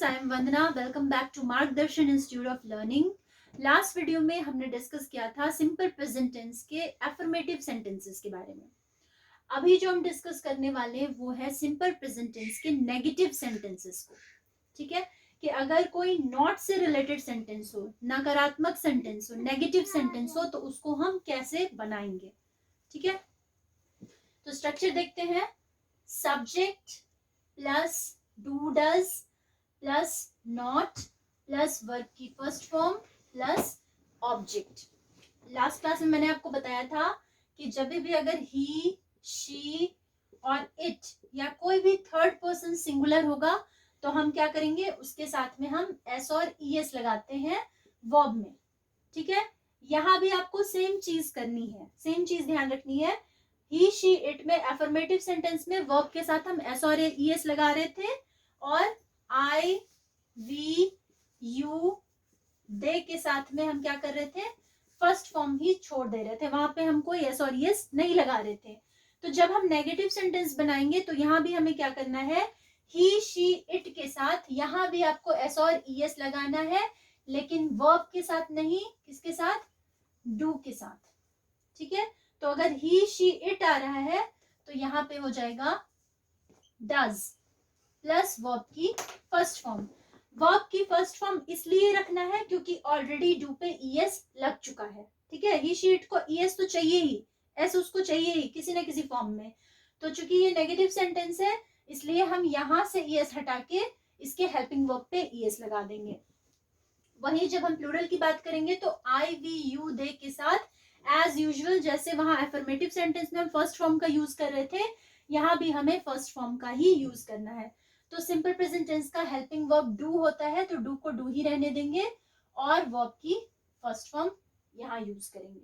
Students, I am Vandana. Welcome back to Margdarshan institute of learning. Last video में हमने discuss किया था सिंपल प्रेजेंट टेंस के एफर्मेटिव सेंटेंसेस के बारे में। अभी जो हम डिस्कस करने वाले हैं वो है सिंपल प्रेजेंट टेंस के नेगेटिव सेंटेंसेस को। ठीक है, कि अगर कोई नॉट से रिलेटेड सेंटेंस हो, नकारात्मक सेंटेंस हो, नेगेटिव सेंटेंस हो, तो उसको हम कैसे बनाएंगे। ठीक है, तो स्ट्रक्चर देखते हैं। Subject plus do does plus not plus verb की first form plus object. Last class में मैंने आपको बताया था कि जब भी अगर ही, शी और इट या कोई भी थर्ड पर्सन सिंगुलर होगा तो हम क्या करेंगे, उसके साथ में हम एस और ईएस लगाते हैं वर्ब में। ठीक है, यहां भी आपको सेम चीज करनी है, सेम चीज ध्यान रखनी है। ही, शी, इट में एफर्मेटिव सेंटेंस में वर्ब के साथ हम एस और ईएस लगा रहे थे, और आई, वी, यू, दे के साथ में हम क्या कर रहे थे, फर्स्ट फॉर्म ही छोड़ दे रहे थे, वहां पे हम कोई एस और ईएस नहीं लगा रहे थे। तो जब हम नेगेटिव सेंटेंस बनाएंगे तो यहाँ भी हमें क्या करना है, ही, शी, इट के साथ यहाँ भी आपको एस और ईएस लगाना है, लेकिन वर्ब के साथ नहीं, किसके साथ, डू के साथ। ठीक है, तो अगर ही, शी, इट आ रहा है तो यहाँ पे हो जाएगा डज प्लस वर्ब की फर्स्ट फॉर्म। वर्ब की फर्स्ट फॉर्म इसलिए रखना है क्योंकि ऑलरेडी डू पे ईएस लग चुका है। ठीक है, ही, शी, इट को ईएस तो चाहिए ही, एस उसको चाहिए ही किसी न किसी फॉर्म में। तो चूंकि ये नेगेटिव सेंटेंस है इसलिए हम यहां से ईएस हटा के इसके हेल्पिंग वर्ब पे ईएस लगा देंगे। वहीं जब हम प्लूरल की बात करेंगे तो आई, वी, यू, दे के साथ एज यूजुअल जैसे वहां एफर्मेटिव सेंटेंस में हम फर्स्ट फॉर्म का यूज कर रहे थे, यहाँ भी हमें फर्स्ट फॉर्म का ही यूज करना है। तो सिंपल प्रेजेंट टेंस का हेल्पिंग वर्ब डू होता है, तो डू को डू ही रहने देंगे और वर्ब की फर्स्ट फॉर्म यहाँ यूज करेंगे।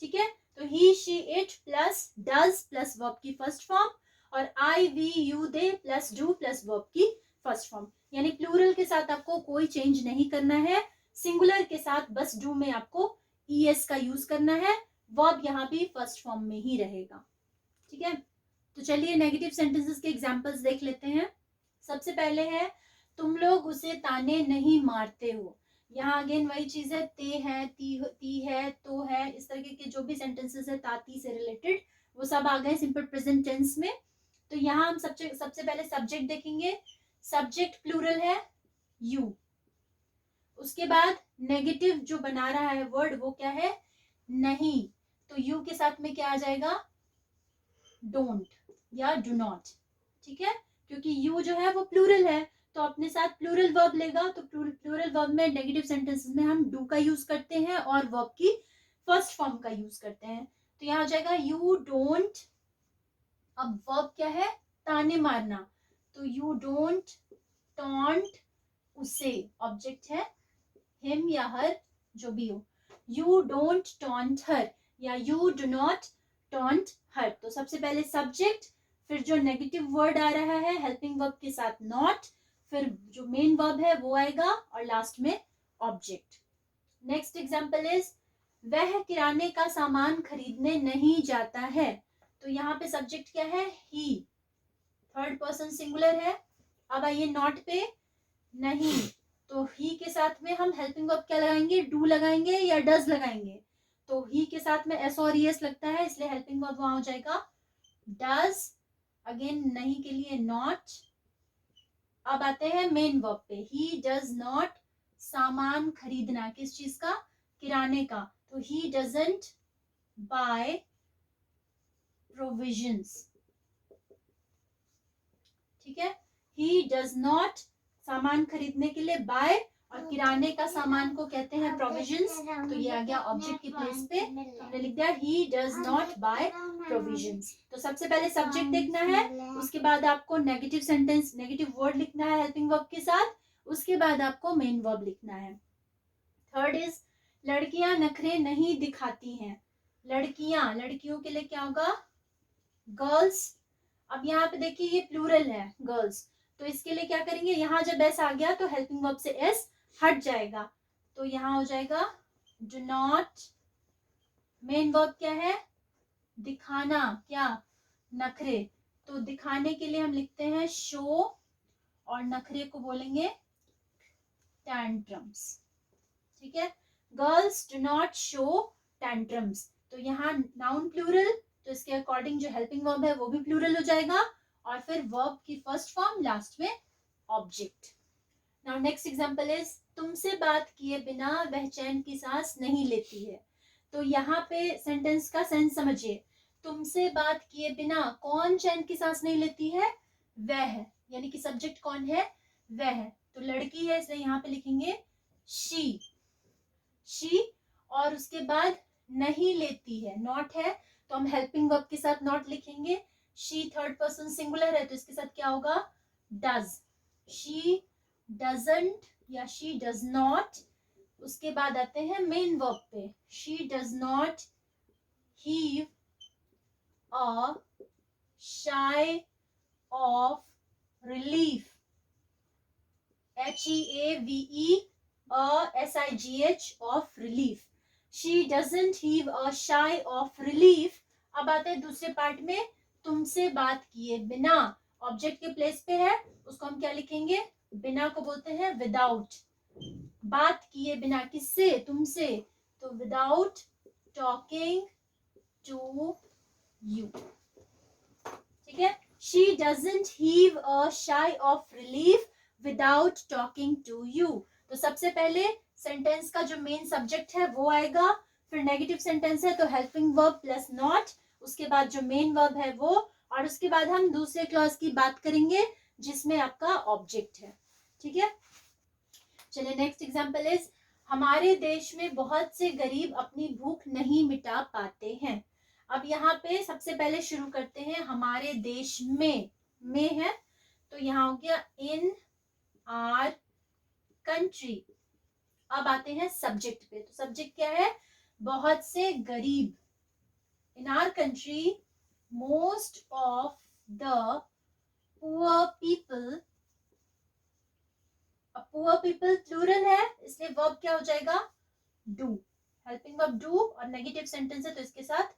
ठीक है, तो he, she, it plus does plus verb की फर्स्ट फॉर्म, और I, we, you, they plus do plus verb की फर्स्ट फॉर्म। यानी प्लूरल के साथ आपको कोई चेंज नहीं करना है, सिंगुलर के साथ बस डू में आपको ईएस का यूज करना है, वर्ब यहाँ भी फर्स्ट फॉर्म में ही रहेगा। ठीक है, तो चलिए नेगेटिव सेंटेंसेस के एग्जांपल्स देख लेते हैं। सबसे पहले है, तुम लोग उसे ताने नहीं मारते हो। यहाँ अगेन वही चीज है, ते है, ती है, तो है, इस तरह के जो भी सेंटेंसेस है ताती से रिलेटेड वो सब आ गए सिंपल प्रेजेंट टेंस में। तो यहाँ हम सबसे पहले सब्जेक्ट देखेंगे। सब्जेक्ट प्लूरल है यू, उसके बाद नेगेटिव जो बना रहा है वर्ड वो क्या है, नहीं, तो यू के साथ में क्या आ जाएगा, डोंट या डू नॉट। ठीक है, क्योंकि यू जो है वो प्लूरल है तो अपने साथ प्लूरल वर्ब लेगा, तो प्लूरल वर्ब में नेगेटिव सेंटेंसेस में हम डू का यूज करते हैं और वर्ब की फर्स्ट फॉर्म का यूज करते हैं। तो यहाँ आ जाएगा यू डोंट, अब वर्ब क्या है, ताने मारना, तो यू डोंट टॉन्ट उसे, ऑब्जेक्ट है हिम या हर जो भी हो, यू डोंट टॉन्ट हर या यू डू नॉट टॉन्ट हर। तो सबसे पहले सब्जेक्ट, फिर जो नेगेटिव वर्ड आ रहा है हेल्पिंग वर्ब के साथ नॉट, फिर जो मेन वर्ब है वो आएगा और लास्ट में ऑब्जेक्ट। नेक्स्ट एग्जांपल इज, वह किराने का सामान खरीदने नहीं जाता है। तो यहाँ पे सब्जेक्ट क्या है, ही, थर्ड पर्सन सिंगुलर है। अब आइए नॉट पे, नहीं, तो ही के साथ में हम हेल्पिंग वर्ब क्या लगाएंगे, डू लगाएंगे या डज लगाएंगे। तो ही के साथ में एस और ईएस लगता है इसलिए हेल्पिंग वर्ब वहां हो जाएगा डज, अगेन नहीं के लिए नॉट। अब आते हैं मेन वर्ब पे, ही डज नॉट सामान खरीदना, किस चीज का, किराने का, तो ही डजंट बाय प्रोविजंस। ठीक है, ही डज नॉट सामान खरीदने के लिए बाय, और किराने का सामान को कहते हैं प्रोविजंस, तो ये आ गया ऑब्जेक्ट की प्लेस पे, तो हमने लिख दिया he does not buy provisions. तो सबसे पहले सब्जेक्ट देखना है, उसके बाद आपको नेगेटिव सेंटेंस, नेगेटिव वर्ड लिखना है हेल्पिंग वर्ब के साथ, उसके बाद आपको मेन वर्ब लिखना है। थर्ड इज, लड़कियां नखरे नहीं दिखाती हैं। लड़कियां, लड़कियों के लिए क्या होगा, गर्ल्स। अब यहाँ पे देखिए ये प्लूरल है गर्ल्स, तो इसके लिए क्या करेंगे, यहाँ जब एस आ गया तो हेल्पिंग वर्ब से एस हट जाएगा, तो यहाँ हो जाएगा डू नॉट, मेन वर्ब क्या है, दिखाना, क्या, नखरे, तो दिखाने के लिए हम लिखते हैं शो और नखरे को बोलेंगे tantrums. ठीक है, girls do not show tantrums. तो यहाँ नाउन प्लूरल, तो इसके अकॉर्डिंग जो हेल्पिंग वर्ब है वो भी प्लूरल हो जाएगा, और फिर वर्ब की फर्स्ट फॉर्म, लास्ट में object. Now next example is तुमसे बात किए बिना वह चैन की सांस नहीं लेती है. तो यहाँ पे सेंटेंस का सेंस समझिए. तुमसे बात किए बिना कौन चैन की सांस नहीं लेती है? वह, यानी कि सब्जेक्ट कौन है? वह. तो लड़की है इसलिए यहाँ पे लिखेंगे शी. शी, और उसके बाद नहीं लेती है, नॉट है, तो हम हेल्पिंग वर्ब के साथ नॉट लिखेंगे. शी थर्ड पर्सन सिंगुलर है तो इसके साथ क्या होगा? डज. शी डजंट या शी डज नॉट. उसके बाद आते हैं मेन वर्ब पे. She does not heave a sigh of relief. HEAVE of relief. She doesn't heave a sigh of relief. अब आते हैं दूसरे पार्ट में. तुमसे बात किए बिना, ऑब्जेक्ट के प्लेस पे है, उसको हम क्या लिखेंगे? बिना को बोलते हैं विदाउट. बात किए बिना किससे? तुमसे, तो विदाउट टॉकिंग टू यू. ठीक है, she doesn't heave a sigh of relief without talking to you. तो सबसे पहले सेंटेंस का जो मेन सब्जेक्ट है वो आएगा, फिर नेगेटिव सेंटेंस है तो हेल्पिंग वर्ब प्लस नॉट, उसके बाद जो मेन वर्ब है वो, और उसके बाद हम दूसरे क्लॉज की बात करेंगे जिसमें आपका ऑब्जेक्ट है. ठीक है, चलिए नेक्स्ट एग्जांपल इज हमारे देश में बहुत से गरीब अपनी भूख नहीं मिटा पाते हैं. अब यहाँ पे सबसे पहले शुरू करते हैं हमारे देश में है, तो यहाँ हो गया इन आर कंट्री. अब आते हैं सब्जेक्ट पे. तो सब्जेक्ट क्या है? बहुत से गरीब. इन our country most of the poor people. अब पुअर पीपल प्लूरल है इसलिए वर्ब क्या हो जाएगा? डू. हेल्पिंग वर्ब डू, और नेगेटिव सेंटेंस है तो इसके साथ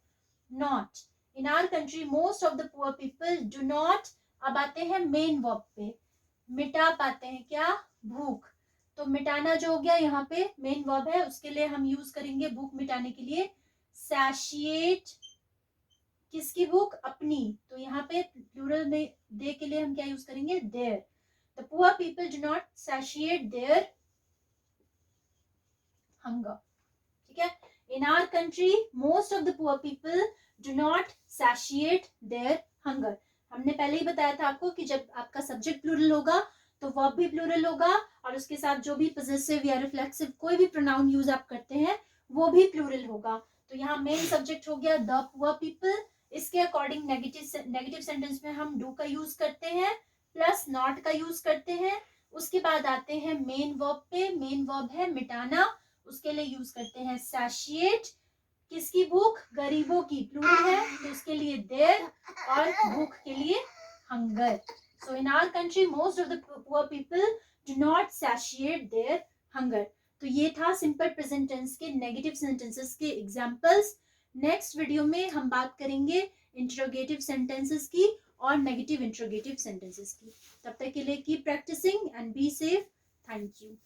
not. In our country most of the poor people do not. अब आते हैं मेन वर्ब पे. मिटा पाते हैं क्या? भूख. तो मिटाना जो हो गया यहाँ पे मेन वर्ब है, उसके लिए हम यूज करेंगे भूख मिटाने के लिए satiate. किसकी भूख? अपनी. तो यहाँ पे प्लूरल में दे के लिए हम क्या यूज करेंगे? their. The poor people do not satiate their hunger. ठीक है, in our country most of the poor people do not satiate their hunger. हमने पहले ही बताया था आपको कि जब आपका सब्जेक्ट प्लूरल होगा तो वर्ब भी प्लूरल होगा, और उसके साथ जो भी पोजेसिव या रिफ्लेक्सिव कोई भी प्रोनाउन यूज आप करते हैं वो भी प्लूरल होगा. तो यहाँ मेन सब्जेक्ट हो गया द पुअर पीपल. इसके अकॉर्डिंग नेगेटिव सेंटेंस में हम डू का यूज करते हैं प्लस नॉट का यूज करते हैं. उसके बाद आते हैं मेन वर्ब पे. मेन वर्ब है मिटाना, उसके लिए यूज करते हैं satiate. किसकी भूख? गरीबों की. प्लूरल है तो उसके लिए their, और भूख के लिए hunger. So in our country most of the poor people do not satiate their hunger. तो ये था सिंपल प्रेजेंट टेंस के नेगेटिव सेंटेंसेस के एग्जांपल्स. नेक्स्ट वीडियो में हम बात करेंगे इंट्रोगेटिव सेंटेंसेस की और नेगेटिव इंट्रोगेटिव सेंटेंसेस की. तब तक के लिए keep practising and be safe. Thank you.